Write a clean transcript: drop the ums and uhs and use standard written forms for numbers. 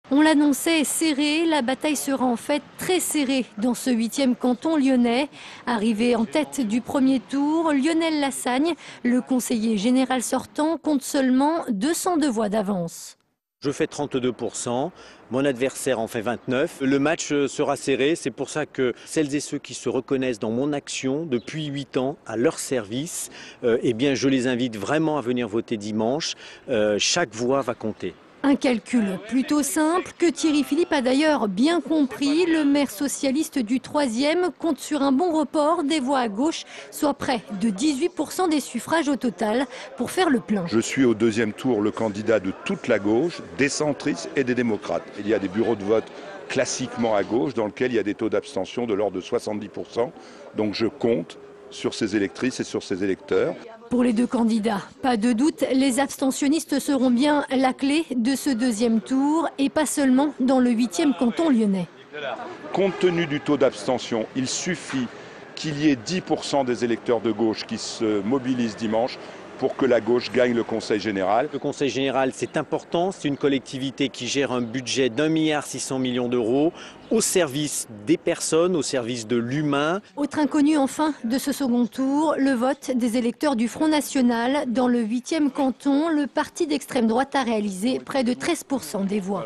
On l'annonçait serré, la bataille sera en fait très serrée dans ce 8e canton lyonnais. Arrivé en tête du premier tour, Lionel Lassagne, le conseiller général sortant, compte seulement 202 voix d'avance. Je fais 32%, mon adversaire en fait 29%. Le match sera serré, c'est pour ça que celles et ceux qui se reconnaissent dans mon action depuis 8 ans à leur service, eh bien je les invite vraiment à venir voter dimanche. Chaque voix va compter. Un calcul plutôt simple que Thierry Philippe a d'ailleurs bien compris. Le maire socialiste du 3e compte sur un bon report des voix à gauche, soit près de 18% des suffrages au total, pour faire le plein. Je suis au 2e tour le candidat de toute la gauche, des centristes et des démocrates. Il y a des bureaux de vote classiquement à gauche dans lesquels il y a des taux d'abstention de l'ordre de 70%. Donc je compte sur ces électrices et sur ces électeurs. Pour les deux candidats, pas de doute, les abstentionnistes seront bien la clé de ce 2e tour et pas seulement dans le 8e canton lyonnais. Compte tenu du taux d'abstention, il suffit qu'il y ait 10% des électeurs de gauche qui se mobilisent dimanche pour que la gauche gagne le Conseil général. Le Conseil général, c'est important, c'est une collectivité qui gère un budget d'1,6 milliard d'euros au service des personnes, au service de l'humain. Autre inconnu enfin de ce second tour, le vote des électeurs du Front National. Dans le 8e canton, le parti d'extrême droite a réalisé près de 13% des voix.